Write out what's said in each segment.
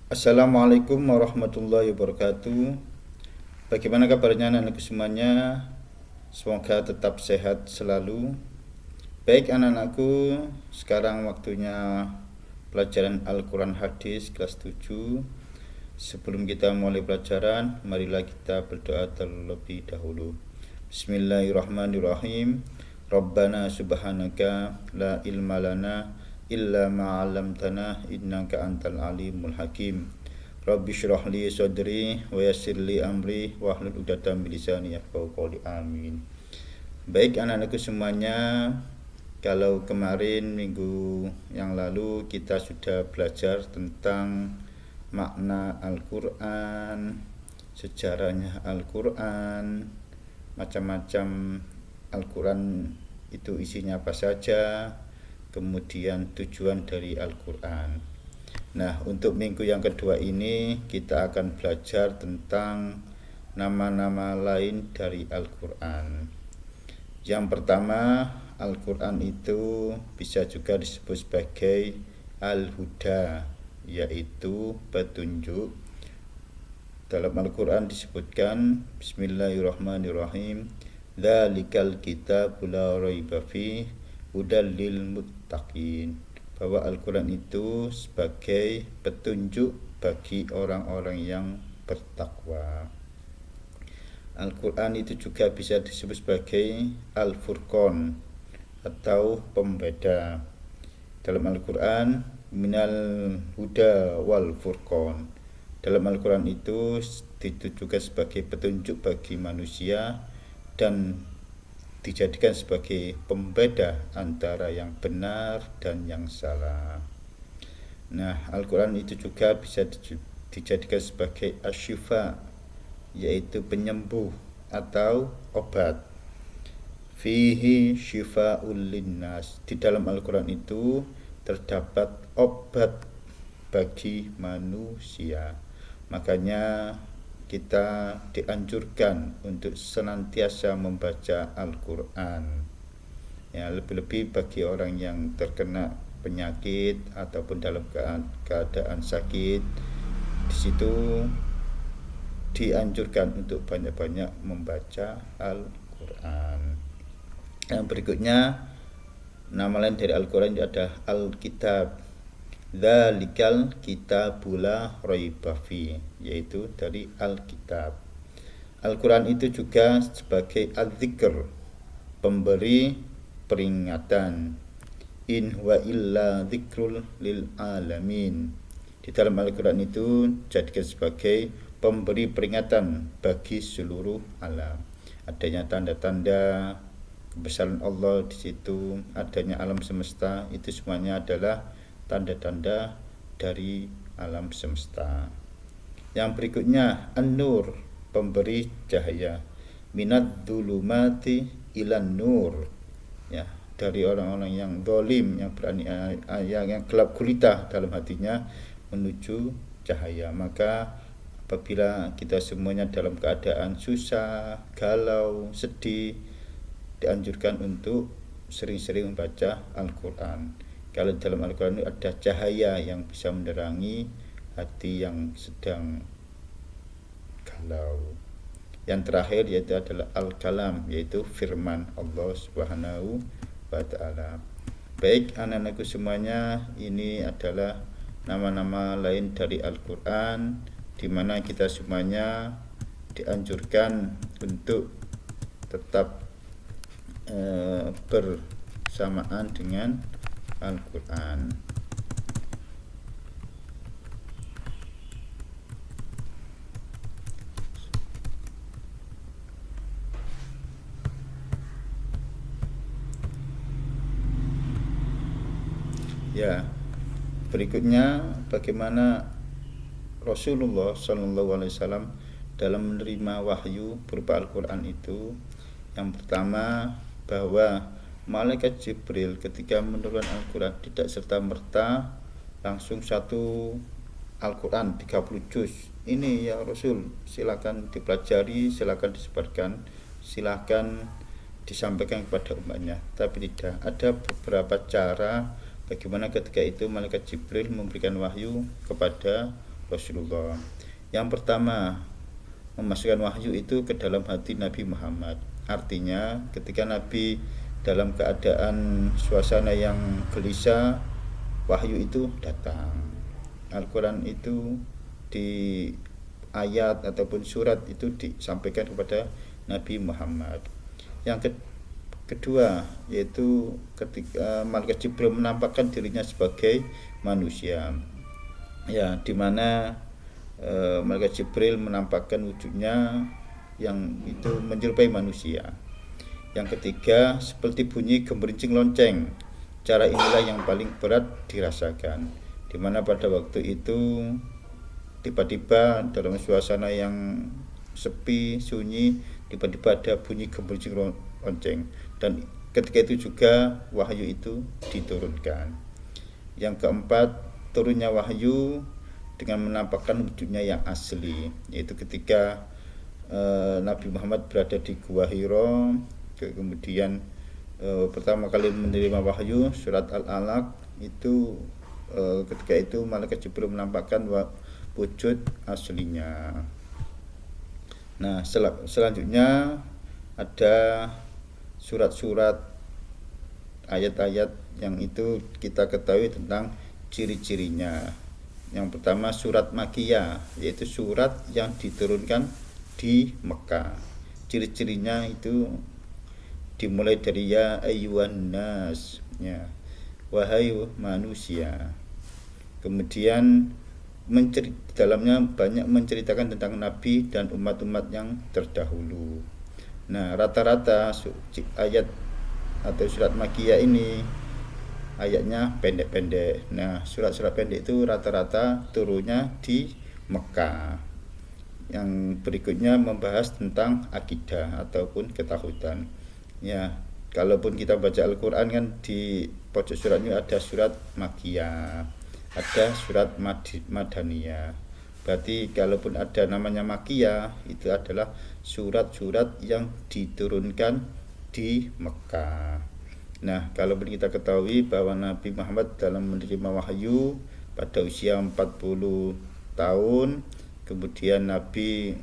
Assalamualaikum warahmatullahi wabarakatuh. Bagaimana kabarnya anak-anakku semuanya? Semoga tetap sehat selalu. Baik anak-anakku, sekarang waktunya pelajaran Al-Quran Hadis kelas 7. Sebelum kita mulai pelajaran, marilah kita berdoa terlebih dahulu. Bismillahirrahmanirrahim. Rabbana subhanaka la ilma lana illa ma 'allamtana innaka antal alimul hakim. Rabbi shrah li sadri wa yassir li amri wahlul 'uqdatam min lisani yafqahu qawli. Amin. Baik anak-anakku semuanya, kalau kemarin minggu yang lalu kita sudah belajar tentang makna Al-Quran, sejarahnya Al-Quran, macam-macam Al-Quran itu isinya apa saja, kemudian tujuan dari Al-Quran. Nah, untuk minggu yang kedua ini kita akan belajar tentang nama-nama lain dari Al-Quran. Yang pertama, Al-Quran itu bisa juga disebut sebagai Al-Huda, yaitu petunjuk. Dalam Al-Quran disebutkan Bismillahirrahmanirrahim, Dzalikal kitabul la raiba fihi hudal lil muttaqin, bahwa Al-Quran itu sebagai petunjuk bagi orang-orang yang bertakwa. Al-Quran itu juga bisa disebut sebagai Al-Furqan atau pembeda. Dalam Al-Quran minal huda wal furqan, dalam Al-Quran itu ditujukan sebagai petunjuk bagi manusia dan dijadikan sebagai pembeda antara yang benar dan yang salah. Nah, Al-Quran itu juga bisa dijadikan sebagai asyifa, yaitu penyembuh atau obat. Fihi syifa'ul linnas, di dalam Al-Quran itu terdapat obat bagi manusia. Makanya kita dianjurkan untuk senantiasa membaca Al-Quran. Ya, lebih-lebih bagi orang yang terkena penyakit ataupun dalam keadaan sakit, di situ dianjurkan untuk banyak-banyak membaca Al-Quran. Yang berikutnya, nama lain dari Al-Quran adalah Al-Kitab. Dzalikal kitabul la raiba fihi, yaitu dari Al-Kitab. Al-Quran itu juga sebagai Al-Dzikr, pemberi peringatan. In huwa illa dzikrul lil alamin, di dalam Al-Quran itu jadikan sebagai pemberi peringatan bagi seluruh alam. Adanya tanda-tanda kebesaran Allah di situ, adanya alam semesta, itu semuanya adalah tanda-tanda dari alam semesta. Yang berikutnya An-Nur, pemberi cahaya. Minad dzulumati ilan nur, ya, dari orang-orang yang zalim, yang berani, yang gelap gulita dalam hatinya, menuju cahaya. Maka apabila kita semuanya dalam keadaan susah, galau, sedih, dianjurkan untuk sering-sering membaca Al-Quran. Kalau dalam Al-Quran ada cahaya yang bisa menerangi hati yang sedang galau. Yang terakhir yaitu adalah Al-Kalam, yaitu firman Allah Subhanahu wa ta'ala. Baik anak-anakku semuanya, ini adalah nama-nama lain dari Al-Quran, di mana kita semuanya dianjurkan untuk tetap bersamaan dengan Al-Quran. Ya, berikutnya bagaimana Rasulullah SAW dalam menerima wahyu berupa Al-Quran itu. Yang pertama, bahwa Malaikat Jibril ketika menurunkan Al-Quran tidak serta-merta langsung satu Al-Quran 30 juz. Ini ya Rasul, silakan dipelajari, silakan disebarkan, silakan disampaikan kepada umatnya. Tapi tidak, ada beberapa cara bagaimana ketika itu Malaikat Jibril memberikan wahyu kepada Rasulullah. Yang pertama, memasukkan wahyu itu ke dalam hati Nabi Muhammad. Artinya ketika Nabi dalam keadaan suasana yang gelisah, wahyu itu datang. Al-Quran itu di ayat ataupun surat itu disampaikan kepada Nabi Muhammad. Yang kedua, yaitu ketika malaikat Jibril menampakkan dirinya sebagai manusia, ya, di mana malaikat Jibril menampakkan wujudnya yang itu menyerupai manusia. Yang ketiga, seperti bunyi gemerincing lonceng. Cara inilah yang paling berat dirasakan, di mana pada waktu itu tiba-tiba dalam suasana yang sepi, sunyi, tiba-tiba ada bunyi gemerincing lonceng, dan ketika itu juga wahyu itu diturunkan. Yang keempat, turunnya wahyu dengan menampakkan wujudnya yang asli, yaitu ketika Nabi Muhammad berada di Gua Hira, kemudian pertama kali menerima wahyu surat Al-Alaq itu, ketika itu malaikat Jibril menampakkan wujud aslinya. Nah, selanjutnya ada surat-surat, ayat-ayat yang itu kita ketahui tentang ciri-cirinya. Yang pertama, surat Makkiyah, yaitu surat yang diturunkan di Mekah. Ciri-cirinya itu dimulai dari ya ayyuhan nas, ya, wahai manusia. Kemudian dalamnya banyak menceritakan tentang Nabi dan umat-umat yang terdahulu. Nah, rata-rata ayat atau surat Makkiyah ini ayatnya pendek-pendek. Nah, surat-surat pendek itu rata-rata turunnya di Mekah. Yang berikutnya membahas tentang akidah ataupun ketahutan. Ya, kalaupun kita baca Al-Quran kan di pojok suratnya ada surat Makkiyah, ada surat Madaniyah. Berarti kalaupun ada namanya Makkiyah, itu adalah surat-surat yang diturunkan di Mekah. Nah, kalau kita ketahui bahwa Nabi Muhammad dalam menerima wahyu pada usia 40 tahun, kemudian Nabi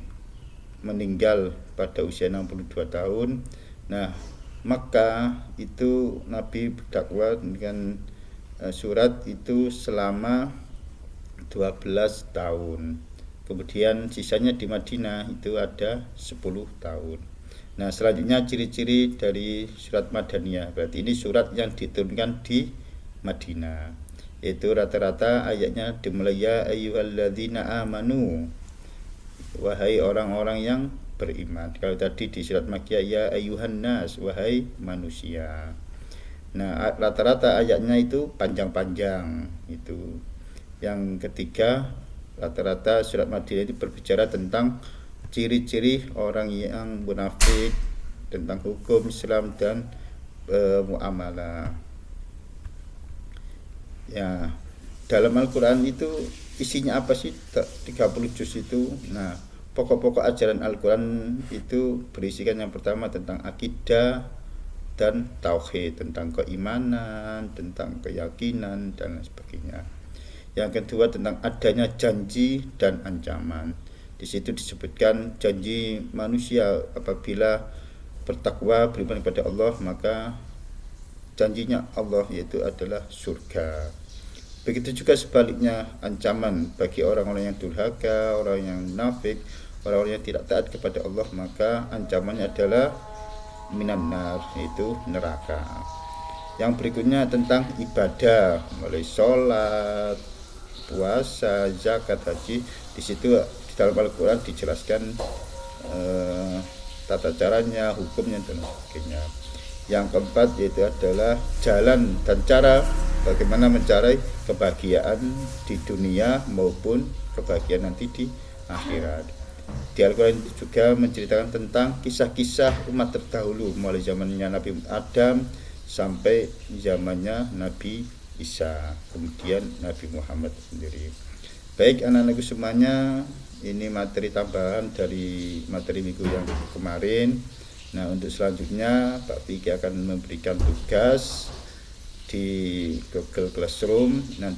meninggal pada usia 62 tahun. Nah, maka itu Nabi berdakwah dengan surat itu selama 12 tahun. Kemudian sisanya di Madinah itu ada 10 tahun. Nah, selanjutnya ciri-ciri dari surat Madaniyah. Berarti ini surat yang diturunkan di Madinah. Yaitu rata-rata ayatnya dimulai ya ayyuhalladzina amanu, wahai orang-orang yang beriman. Kalau tadi di surat Makkiyah ya ayyuhan nas, wahai manusia. Nah, rata-rata ayatnya itu panjang-panjang itu. Yang ketiga, rata-rata surat Madinah itu berbicara tentang ciri-ciri orang yang munafik, tentang hukum Islam dan muamalah. Ya, dalam Al-Quran itu isinya apa sih? 30 juz itu. Nah, pokok-pokok ajaran Al-Quran itu berisikan yang pertama tentang akidah dan tauhid, tentang keimanan, tentang keyakinan dan sebagainya. Yang kedua tentang adanya janji dan ancaman. Di situ disebutkan janji manusia apabila bertakwa, beriman kepada Allah, maka janjinya Allah yaitu adalah surga. Begitu juga sebaliknya, ancaman bagi orang-orang yang durhaka, orang yang munafik, orang-orang yang tidak taat kepada Allah, maka ancamannya adalah minan nar, yaitu neraka. Yang berikutnya tentang ibadah, mulai sholat, puasa, zakat, haji. Di situ dalam Al-Quran dijelaskan tata caranya, hukumnya dan sebagainya. Yang keempat yaitu adalah jalan dan cara bagaimana mencari kebahagiaan di dunia maupun kebahagiaan nanti di akhirat. Di Al-Quran juga menceritakan tentang kisah-kisah umat terdahulu mulai zamannya Nabi Adam sampai zamannya Nabi Isa, kemudian Nabi Muhammad sendiri. Baik anak-anakku semuanya, ini materi tambahan dari materi minggu yang kemarin. Nah, untuk selanjutnya Pak Vicky akan memberikan tugas di Google Classroom. Nanti